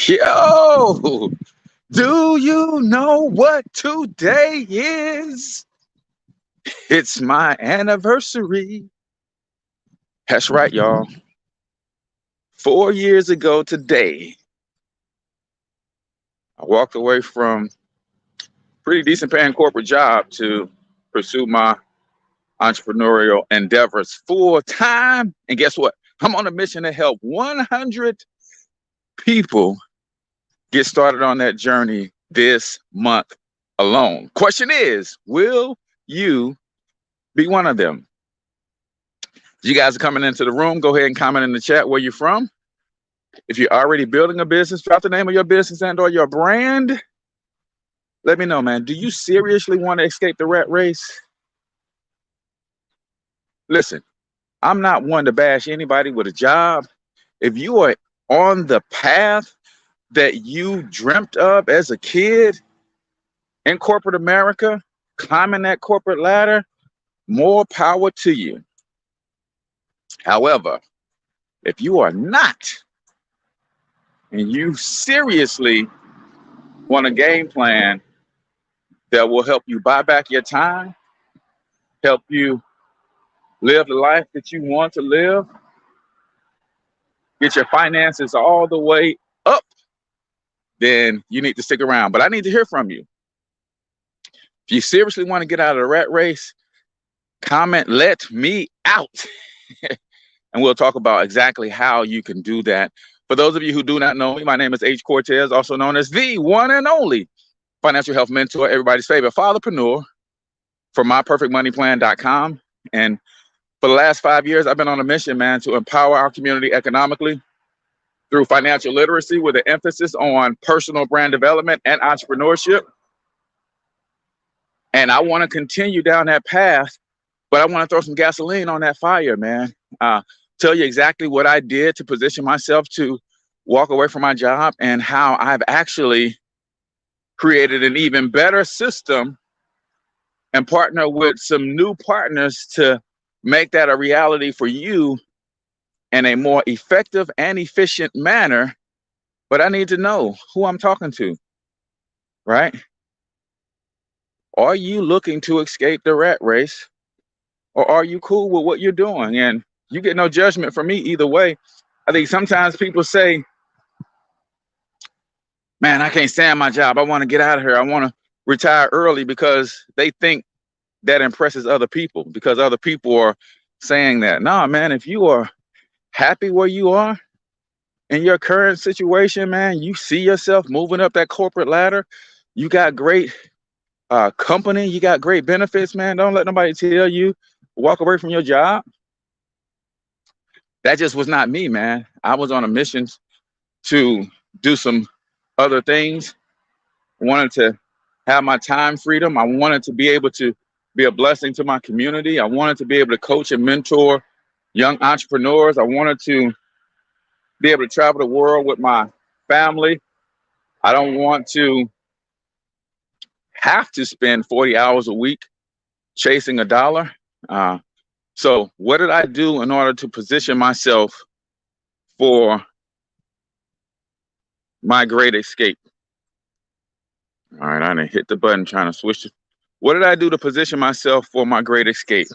Yo, do you know what today is? It's my anniversary. That's right, y'all. 4 years ago today, I walked away from pretty decent paying corporate job to pursue my entrepreneurial endeavors full time. And guess what? I'm on a mission to help 100 people get started on that journey this month alone. Question is, will you be one of them? You guys are coming into the room. Go ahead and comment in the chat where you're from. If you're already building a business, drop the name of your business and or your brand. Let me know, man. Do you seriously want to escape the rat race? Listen, I'm not one to bash anybody with a job. If you are on the path that you dreamt of as a kid in corporate America, climbing that corporate ladder, more power to you. However, if you are not, and you seriously want a game plan that will help you buy back your time, help you live the life that you want to live, get your finances all the way up, then you need to stick around. But I need to hear from you. If you seriously want to get out of the rat race, comment, let me out. And we'll talk about exactly how you can do that. For those of you who do not know me, my name is H. Cortez, also known as the one and only financial health mentor, everybody's favorite fatherpreneur for myperfectmoneyplan.com. And for the last 5 years, I've been on a mission, man, to empower our community economically through financial literacy with an emphasis on personal brand development and entrepreneurship. And I want to continue down that path, but I want to throw some gasoline on that fire, man. Tell you exactly what I did to position myself to walk away from my job and how I've actually created an even better system and partner with some new partners to make that a reality for you in a more effective and efficient manner. But I need to know who I'm talking to, right? Are you looking to escape the rat race, or are you cool with what you're doing? And you get no judgment from me either way. I think sometimes people say, man, I can't stand my job. I want to get out of here. I want to retire early, because they think that impresses other people, because other people are saying that. Nah, man, if you are happy where you are in your current situation, man, you see yourself moving up that corporate ladder, you got great company, you got great benefits, man. Don't let nobody tell you walk away from your job. That just was not me, man. I was on a mission to do some other things. I wanted to have my time freedom. I wanted to be able to be a blessing to my community. I wanted to be able to coach and mentor young entrepreneurs. I wanted to be able to travel the world with my family. I don't want to have to spend 40 hours a week chasing a dollar. So what did I do in order to position myself for my great escape? All right, I didn't hit the button trying to switch it. What did I do to position myself for my great escape?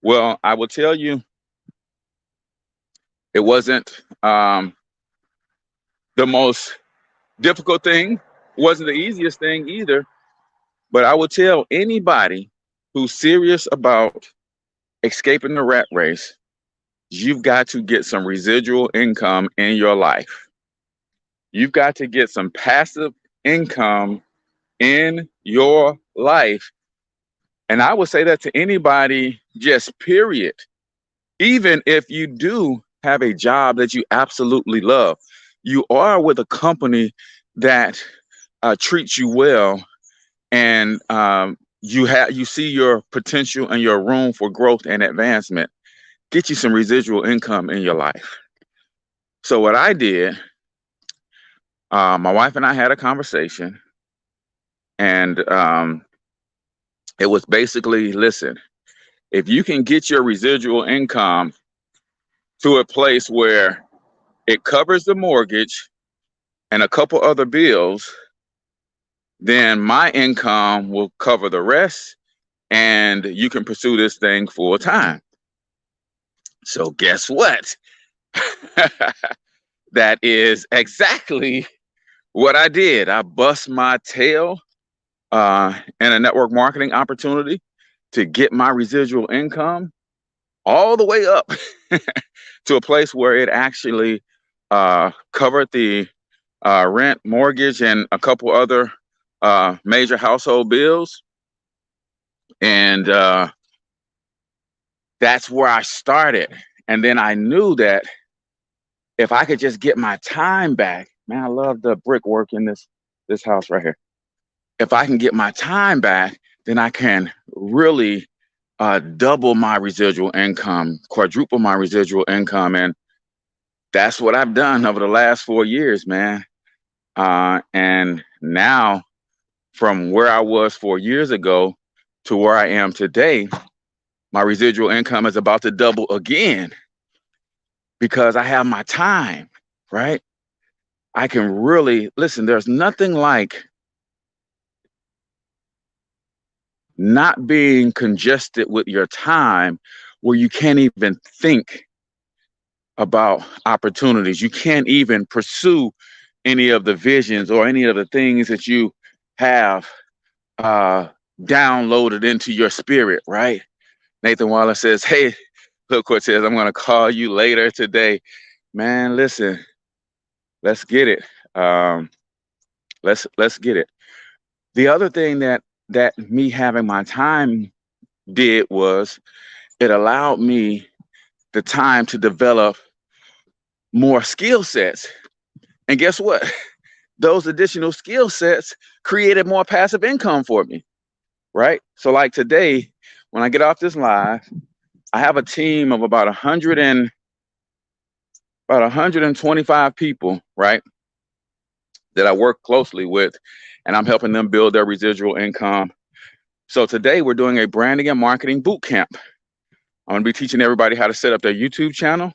Well, I will tell you, it wasn't the most difficult thing, wasn't the easiest thing either, but I will tell anybody who's serious about escaping the rat race, you've got to get some residual income in your life. You've got to get some passive income in your life. And I would say that to anybody, just period. Even if you do have a job that you absolutely love, you are with a company that treats you well, and you see your potential and your room for growth and advancement. Get you some residual income in your life. So what I did, my wife and I had a conversation, and it was basically, listen, if you can get your residual income to a place where it covers the mortgage and a couple other bills, then my income will cover the rest and you can pursue this thing full time. So guess what? That is exactly what I did. I bust my tail in a network marketing opportunity to get my residual income all the way up to a place where it actually covered the rent, mortgage, and a couple other major household bills. And that's where I started. And then I knew that if I could just get my time back, man, I love the brickwork in this house right here. If I can get my time back, then I can really double my residual income, quadruple my residual income. And that's what I've done over the last 4 years, man. And now from where I was 4 years ago to where I am today, my residual income is about to double again because I have my time, right? I can really, listen, there's nothing like not being congested with your time where you can't even think about opportunities. You can't even pursue any of the visions or any of the things that you have downloaded into your spirit, right? Nathan Wallace says, hey, look, Cortez, I'm going to call you later today. Man, listen, let's get it. Let's get it. The other thing that me having my time did was it allowed me the time to develop more skill sets. And guess what? Those additional skill sets created more passive income for me, right? So like today, when I get off this live, I have a team of about 125 people, right, that I work closely with, and I'm helping them build their residual income. So today we're doing a branding and marketing boot camp. I'm going to be teaching everybody how to set up their YouTube channel.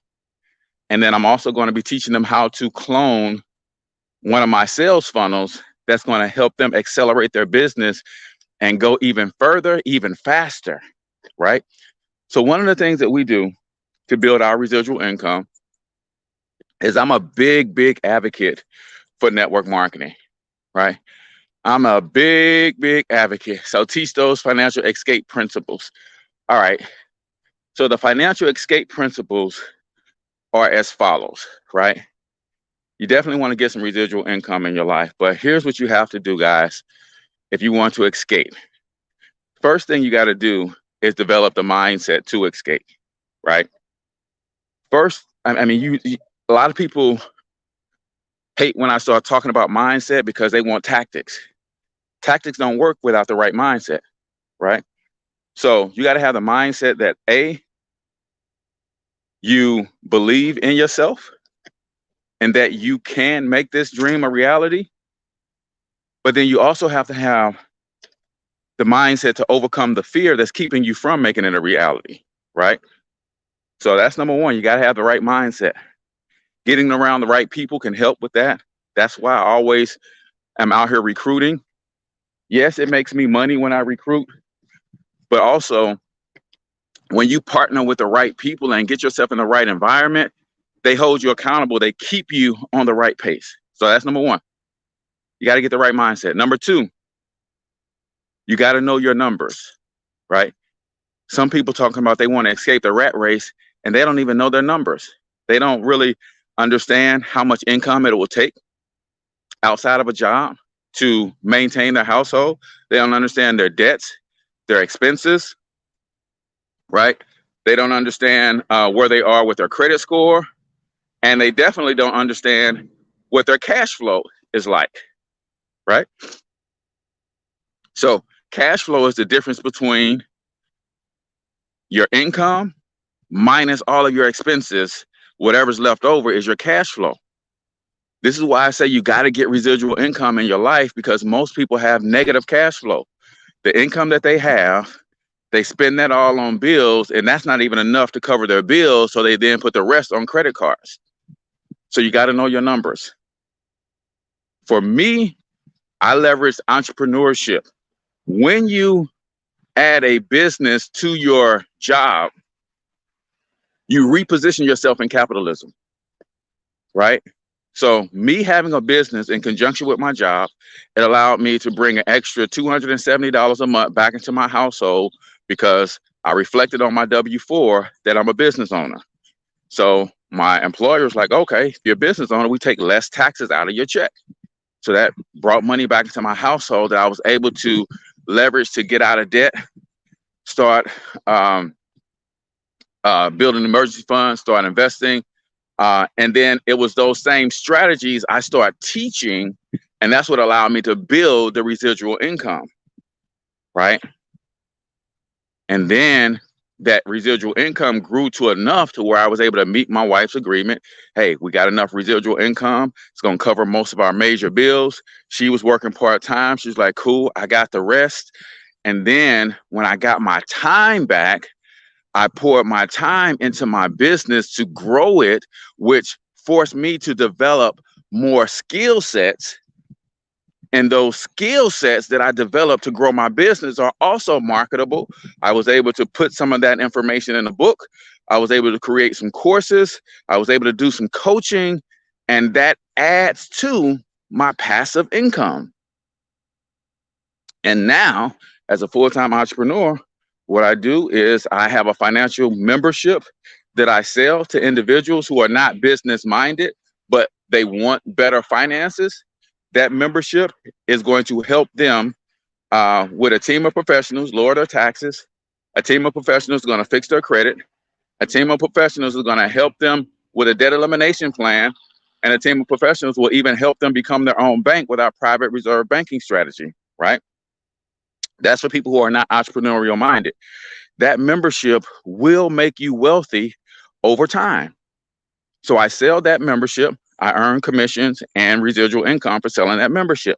And then I'm also going to be teaching them how to clone one of my sales funnels that's going to help them accelerate their business and go even further, even faster, right? So one of the things that we do to build our residual income is I'm a big advocate for network marketing, right? I'm a big advocate. So teach those financial escape principles. All right. So the financial escape principles are as follows, right? You definitely want to get some residual income in your life, but here's what you have to do, guys, if you want to escape. First thing you got to do is develop the mindset to escape, right? First, I mean, a lot of people hate when I start talking about mindset because they want tactics. Tactics don't work without the right mindset, right? So you got to have the mindset that A, you believe in yourself and that you can make this dream a reality. But then you also have to have the mindset to overcome the fear that's keeping you from making it a reality, right? So that's number one. You got to have the right mindset. Getting around the right people can help with that. That's why I always am out here recruiting. Yes, it makes me money when I recruit, but also when you partner with the right people and get yourself in the right environment, they hold you accountable. They keep you on the right pace. So that's number one. You got to get the right mindset. Number two, you got to know your numbers, right? Some people talking about they want to escape the rat race and they don't even know their numbers. They don't really understand how much income it will take outside of a job to maintain their household. They don't understand their debts, their expenses, right? They don't understand where they are with their credit score. And they definitely don't understand what their cash flow is like, right? So cash flow is the difference between your income minus all of your expenses. Whatever's left over is your cash flow. This is why I say you got to get residual income in your life, because most people have negative cash flow. The income that they have, they spend that all on bills, and that's not even enough to cover their bills. So they then put the rest on credit cards. So you got to know your numbers. For me, I leverage entrepreneurship. When you add a business to your job, you reposition yourself in capitalism, right? So me having a business in conjunction with my job, it allowed me to bring an extra $270 a month back into my household because I reflected on my W-4 that I'm a business owner. So my employer's like, okay, if you're a business owner, we take less taxes out of your check. So that brought money back into my household that I was able to leverage to get out of debt, start building emergency funds, start investing. And then it was those same strategies I started teaching, and that's what allowed me to build the residual income, right? And then that residual income grew to enough to where I was able to meet my wife's agreement. Hey, we got enough residual income. It's going to cover most of our major bills. She was working part-time. She's like, cool, I got the rest. And then when I got my time back, I poured my time into my business to grow it, which forced me to develop more skill sets. And those skill sets that I developed to grow my business are also marketable. I was able to put some of that information in a book. I was able to create some courses. I was able to do some coaching, and that adds to my passive income. And now, as a full-time entrepreneur, what I do is I have a financial membership that I sell to individuals who are not business minded, but they want better finances. That membership is going to help them with a team of professionals lower their taxes. A team of professionals is going to fix their credit. A team of professionals is going to help them with a debt elimination plan. And a team of professionals will even help them become their own bank with our private reserve banking strategy, right? That's for people who are not entrepreneurial minded. That membership will make you wealthy over time. So I sell that membership. I earn commissions and residual income for selling that membership.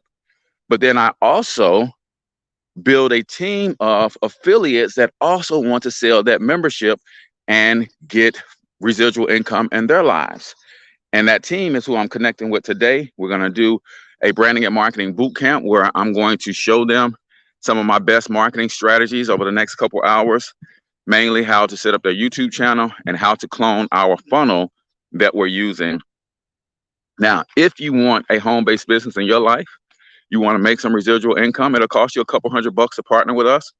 But then I also build a team of affiliates that also want to sell that membership and get residual income in their lives. And that team is who I'm connecting with today. We're going to do a branding and marketing boot camp where I'm going to show them some of my best marketing strategies over the next couple hours, mainly how to set up their YouTube channel and how to clone our funnel that we're using. Now, if you want a home-based business in your life, you want to make some residual income, it'll cost you a couple $100 to partner with us.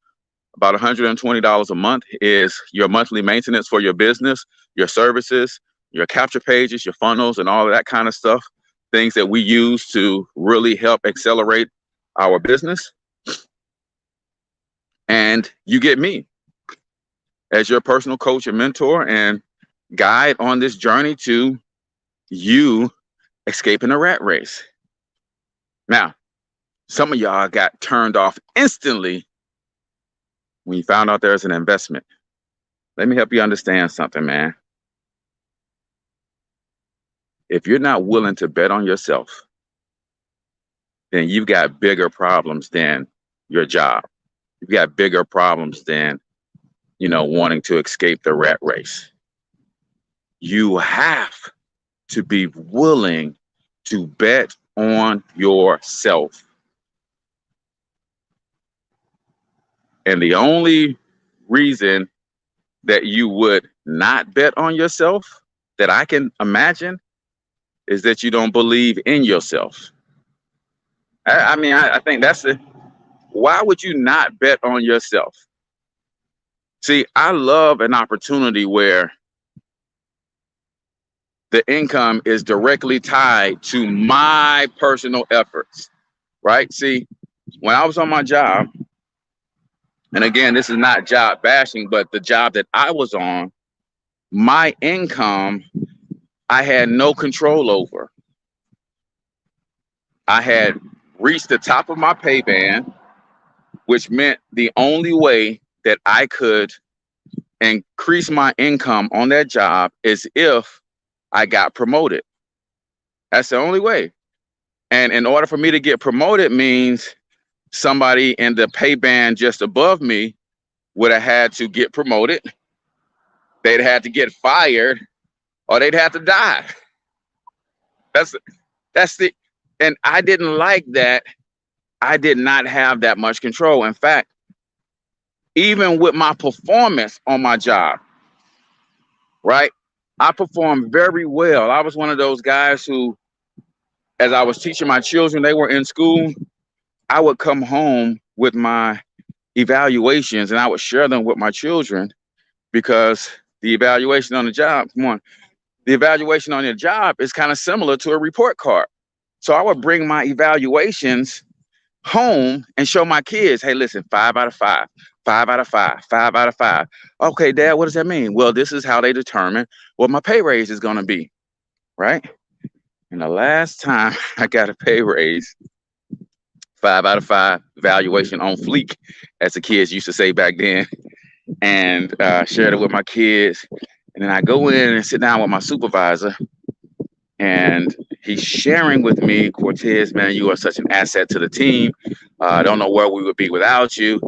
About $120 a month is your monthly maintenance for your business, your services, your capture pages, your funnels, and all of that kind of stuff, things that we use to really help accelerate our business. And you get me as your personal coach and mentor and guide on this journey to you escaping a rat race. Now, some of y'all got turned off instantly when you found out there's an investment. Let me help you understand something, man. If you're not willing to bet on yourself, then you've got bigger problems than your job. You've got bigger problems than, wanting to escape the rat race. You have to be willing to bet on yourself. And the only reason that you would not bet on yourself that I can imagine is that you don't believe in yourself. I think that's it. Why would you not bet on yourself? See, I love an opportunity where the income is directly tied to my personal efforts, right? See, when I was on my job, and again, this is not job bashing, but the job that I was on, my income, I had no control over. I had reached the top of my pay band, which meant the only way that I could increase my income on that job is if I got promoted. That's the only way. And in order for me to get promoted means somebody in the pay band just above me would have had to get promoted. They'd had to get fired or they'd have to die. That's And I didn't like that. I did not have that much control. In fact, even with my performance on my job, right? I performed very well. I was one of those guys who, as I was teaching my children, they were in school, I would come home with my evaluations and I would share them with my children because the evaluation on the job, come on, the evaluation on your job is kind of similar to a report card. So I would bring my evaluations home and show my kids, hey, listen, 5 out of 5, 5 out of 5, 5 out of 5. Okay, Dad, what does that mean? Well, this is how they determine what my pay raise is going to be, right? And the last time I got a pay raise, 5 out of 5, evaluation on fleek, as the kids used to say back then, and shared it with my kids. And then I go in and sit down with my supervisor, and he's sharing with me, Cortez, man, you are such an asset to the team. I don't know where we would be without you.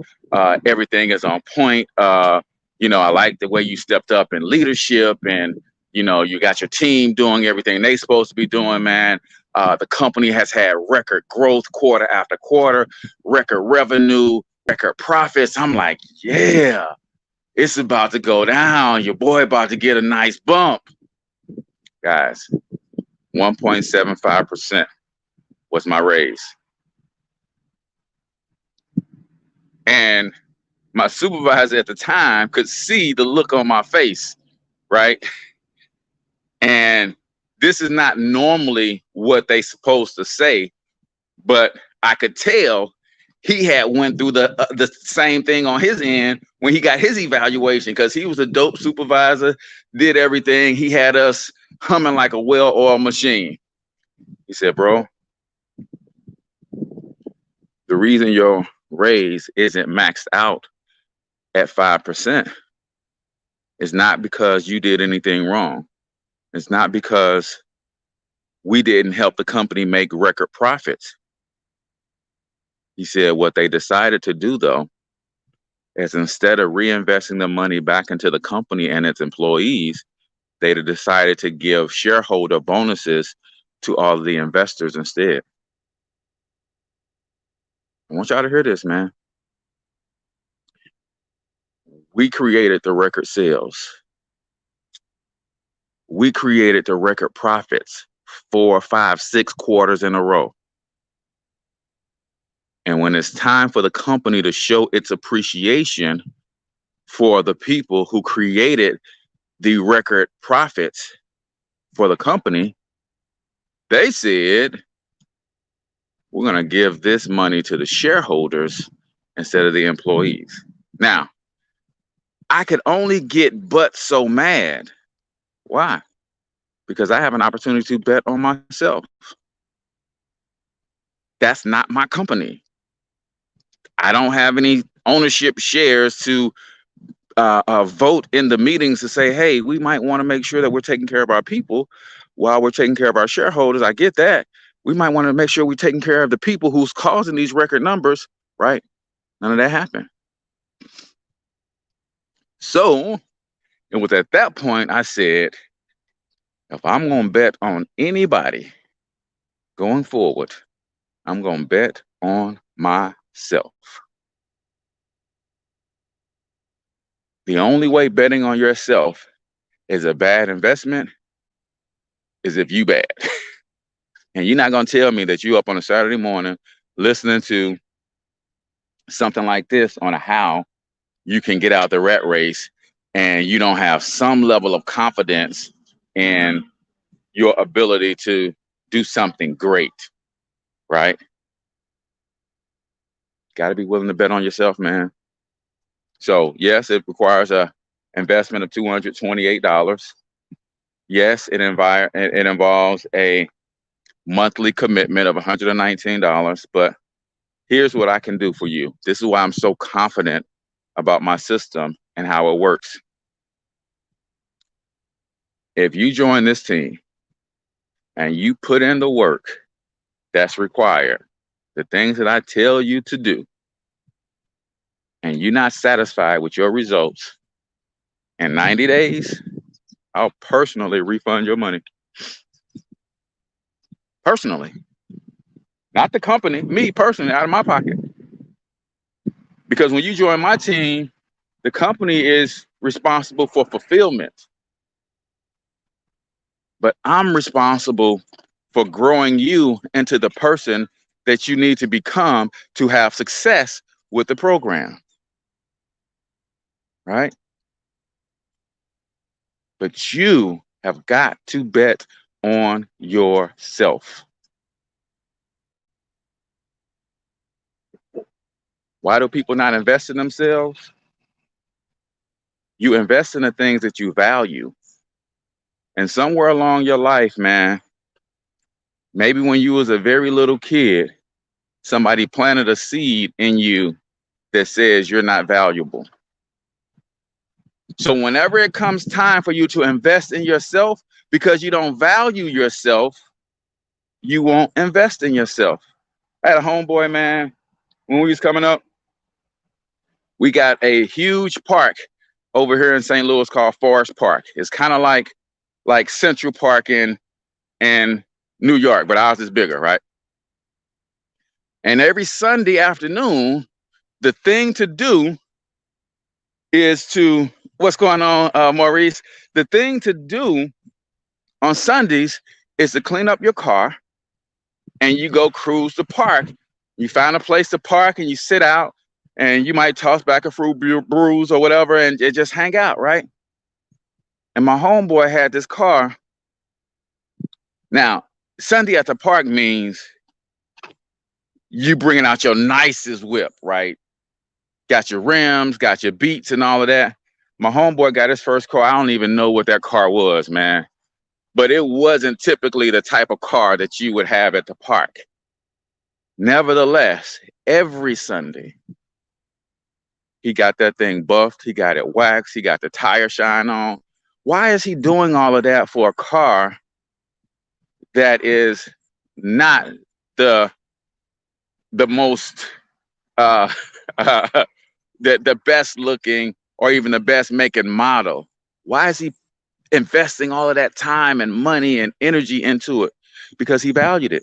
Everything is on point. I like the way you stepped up in leadership, and you got your team doing everything they supposed to be doing, man. The company has had record growth quarter after quarter, record revenue, record profits. I'm like, yeah, it's about to go down. Your boy about to get a nice bump. Guys, 1.75% was my raise. And my supervisor at the time could see the look on my face, right? And this is not normally what they supposed to say, but I could tell he had went through the same thing on his end when he got his evaluation, because he was a dope supervisor, did everything. He had us humming like a well-oiled machine. He said, bro, the reason your raise isn't maxed out at 5% is not because you did anything wrong. It's not because we didn't help the company make record profits. He said what they decided to do, though, is instead of reinvesting the money back into the company and its employees, they decided to give shareholder bonuses to all of the investors instead. I want y'all to hear this, man. We created the record sales. We created the record profits 4, 5, 6 quarters in a row. And when it's time for the company to show its appreciation for the people who created the record profits for the company, they said, we're going to give this money to the shareholders instead of the employees. Now, I could only get but so mad. Why? Because I have an opportunity to bet on myself. That's not my company. I don't have any ownership shares to vote in the meetings to say, hey, we might want to make sure that we're taking care of our people while we're taking care of our shareholders. I get that. We might want to make sure we're taking care of the people who's causing these record numbers, right? None of that happened. So it was at that point I said, if I'm going to bet on anybody going forward, I'm going to bet on myself. The only way betting on yourself is a bad investment is if you bad. And you're not going to tell me that you up on a Saturday morning listening to something like this on how you can get out the rat race and you don't have some level of confidence in your ability to do something great, right? Got to be willing to bet on yourself, man. So yes, it requires a investment of $228. Yes, it involves a monthly commitment of $119. But here's what I can do for you. This is why I'm so confident about my system and how it works. If you join this team and you put in the work that's required, the things that I tell you to do, and you're not satisfied with your results, in 90 days, I'll personally refund your money. Personally. not the company, me personally, out of my pocket. Because when you join my team, the company is responsible for fulfillment, but I'm responsible for growing you into the person that you need to become to have success with the program, right? But you have got to bet on yourself. Why do people not invest in themselves? You invest in the things that you value. And somewhere along your life, man, maybe when you was a very little kid, somebody planted a seed in you that says you're not valuable. So whenever it comes time for you to invest in yourself, because you don't value yourself, you won't invest in yourself. I had a homeboy, man, when we was coming up, we got a huge park over here in St. Louis called Forest Park. It's kind of like Central Park in New York, but ours is bigger, right? And every Sunday afternoon, the thing to do is to, what's going on, Maurice? The thing to do on Sundays is to clean up your car and you go cruise the park. You find a place to park and you sit out and you might toss back a fruit brews or whatever and just hang out, right? And my homeboy had this car. Now, Sunday at the park means you bringing out your nicest whip, right? Got your rims, got your beats and all of that. My homeboy got his first car. I don't even know what that car was, man. But it wasn't typically the type of car that you would have at the park. Nevertheless, every Sunday, he got that thing buffed. He got it waxed. He got the tire shine on. Why is he doing all of that for a car that is not the most the best looking or even the best make and model? Why is he investing all of that time and money and energy into it? Because he valued it.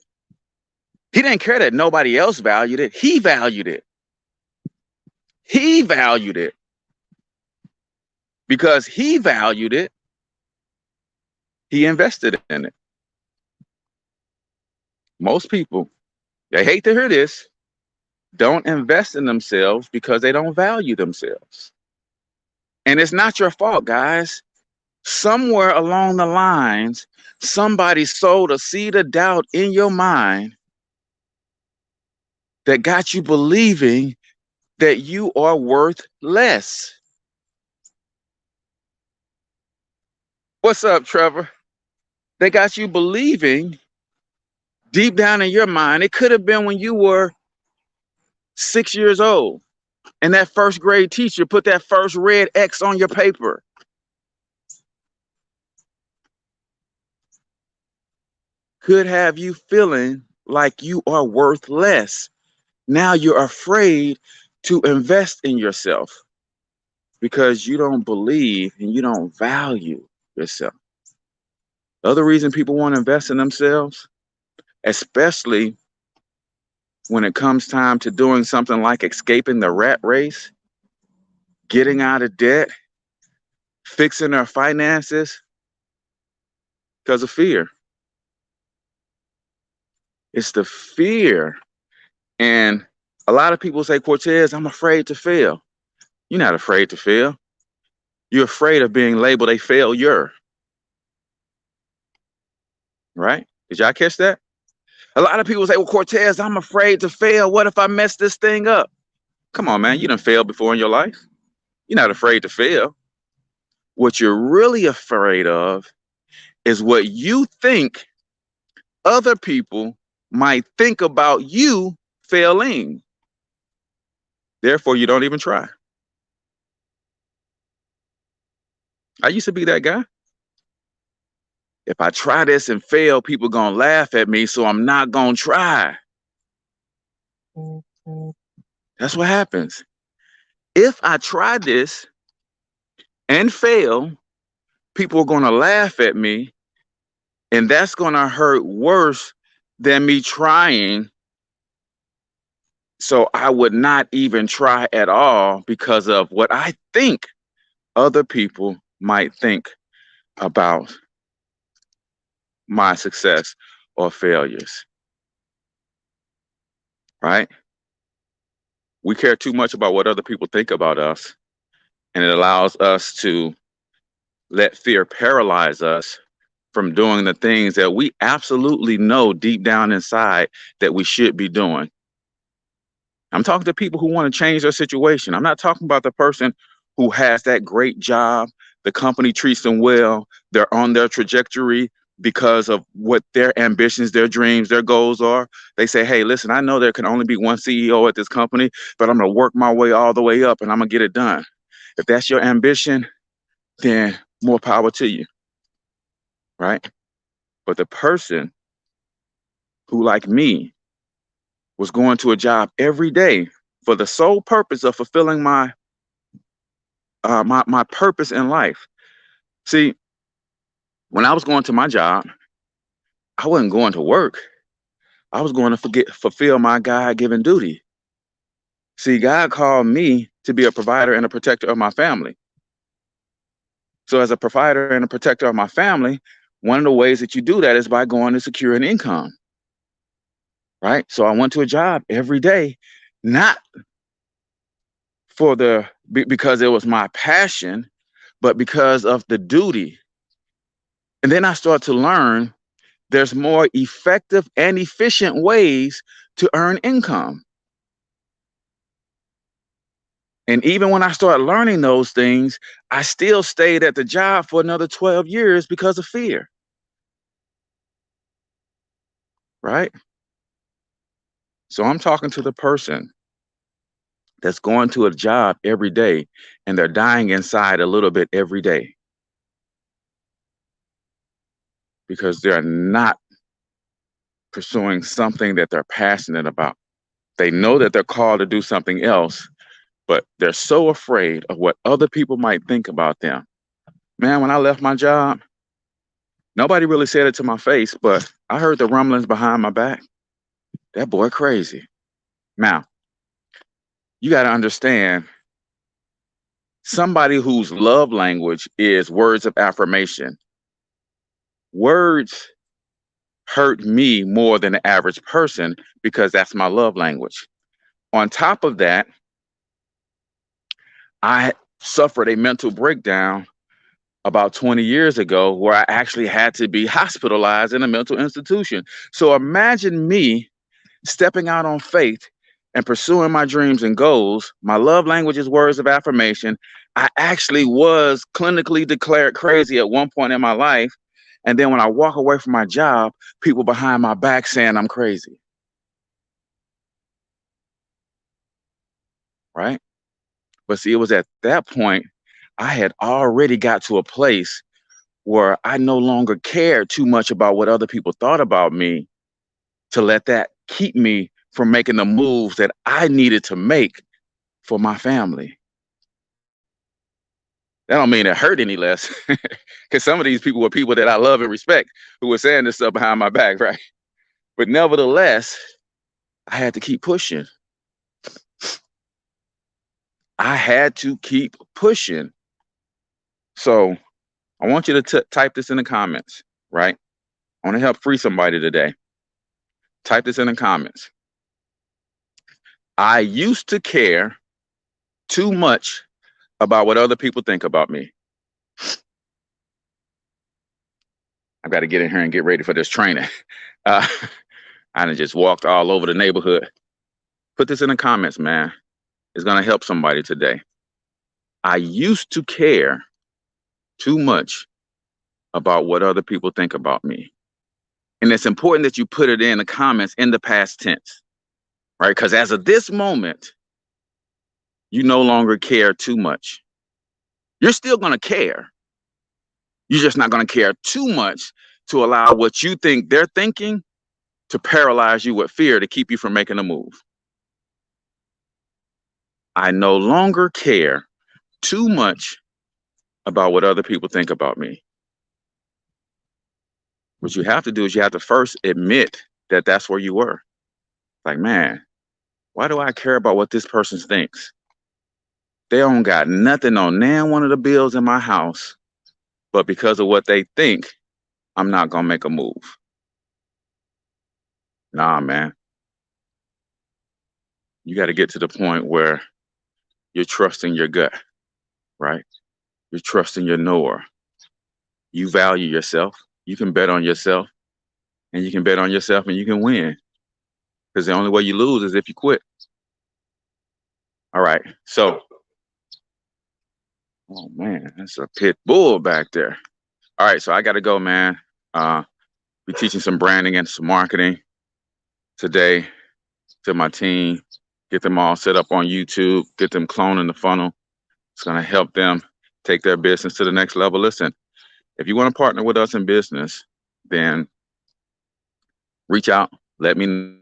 He didn't care that nobody else valued it. He valued it. He valued it. Because he valued it, he invested in it. Most people, they hate to hear this, don't invest in themselves because they don't value themselves. And it's not your fault, guys. Somewhere along the lines, somebody sowed a seed of doubt in your mind that got you believing that you are worth less. What's up, Trevor? They got you believing deep down in your mind. It could have been when you were 6 years old and that first grade teacher put that first red X on your paper. Could have you feeling like you are worth less. Now you're afraid to invest in yourself because you don't believe and you don't value yourself. The other reason people want to invest in themselves, especially when it comes time to doing something like escaping the rat race, getting out of debt, fixing their finances, because of fear. It's the fear. And a lot of people say, Cortez, I'm afraid to fail. You're not afraid to fail. You're afraid of being labeled a failure. Right? Did y'all catch that? A lot of people say, well, Cortez, I'm afraid to fail. What if I mess this thing up? Come on, man. You done failed before in your life. You're not afraid to fail. What you're really afraid of is what you think other people might think about you failing. Therefore, you don't even try. I used to be that guy. If I try this and fail, people gonna laugh at me, so I'm not gonna try. That's what happens. If I try this and fail, people are gonna laugh at me, and that's gonna hurt worse than me trying So I would not even try at all because of what I think other people might think about my success or failures, right? We care too much about what other people think about us, and it allows us to let fear paralyze us from doing the things that we absolutely know deep down inside that we should be doing. I'm talking to people who want to change their situation. I'm not talking about the person who has that great job, the company treats them well, they're on their trajectory because of what their ambitions, their dreams, their goals are. They say, hey, listen, I know there can only be one CEO at this company, but I'm going to work my way all the way up and I'm going to get it done. If that's your ambition, then more power to you, right? But the person who, like me, was going to a job every day for the sole purpose of fulfilling my purpose in life. See, when I was going to my job, I wasn't going to work. I was going to fulfill my God-given duty. See, God called me to be a provider and a protector of my family. So as a provider and a protector of my family, one of the ways that you do that is by going to secure an income, right? So I went to a job every day, not because it was my passion, but because of the duty. And then I started to learn there's more effective and efficient ways to earn income. And even when I started learning those things, I still stayed at the job for another 12 years because of fear, right? So I'm talking to the person that's going to a job every day and they're dying inside a little bit every day because they're not pursuing something that they're passionate about. They know that they're called to do something else, but they're so afraid of what other people might think about them. Man, when I left my job, nobody really said it to my face, but I heard the rumblings behind my back. That boy crazy. Now, you got to understand, somebody whose love language is words of affirmation. Words hurt me more than the average person because that's my love language. On top of that, I suffered a mental breakdown about 20 years ago where I actually had to be hospitalized in a mental institution. So imagine me stepping out on faith and pursuing my dreams and goals. My love language is words of affirmation. I actually was clinically declared crazy at one point in my life. And then when I walk away from my job, people behind my back saying I'm crazy, right? But see, it was at that point I had already got to a place where I no longer cared too much about what other people thought about me to let that keep me from making the moves that I needed to make for my family. That don't mean it hurt any less, because some of these people were people that I love and respect who were saying this stuff behind my back, right? But nevertheless, I had to keep pushing. I had to keep pushing. So I want you to type this in the comments, right? I want to help free somebody today. Type this in the comments. I used to care too much about what other people think about me. I've got to get in here and get ready for this training. I done just walked all over the neighborhood. Put this in the comments, man. It's going to help somebody today. I used to care too much about what other people think about me. And it's important that you put it in the comments in the past tense, right? Because as of this moment, you no longer care too much. You're still going to care. You're just not going to care too much to allow what you think they're thinking to paralyze you with fear to keep you from making a move. I no longer care too much about what other people think about me. What you have to do is you have to first admit that that's where you were. Like, man, Why do I care about what this person thinks? They don't got nothing on nan one of the bills in my house, but because of what they think, I'm not gonna make a move. Nah, man. You got to get to the point where you're trusting your gut, right? You're trusting your knower. You value yourself. You can bet on yourself, and you can bet on yourself and you can win. Because the only way you lose is if you quit. All right. So, oh man, that's a pit bull back there. All right. So I got to go, man. Be teaching some branding and some marketing today to my team. Get them all set up on YouTube. Get them cloning the funnel. It's going to help them take their business to the next level. Listen, if you want to partner with us in business, then reach out. Let me know.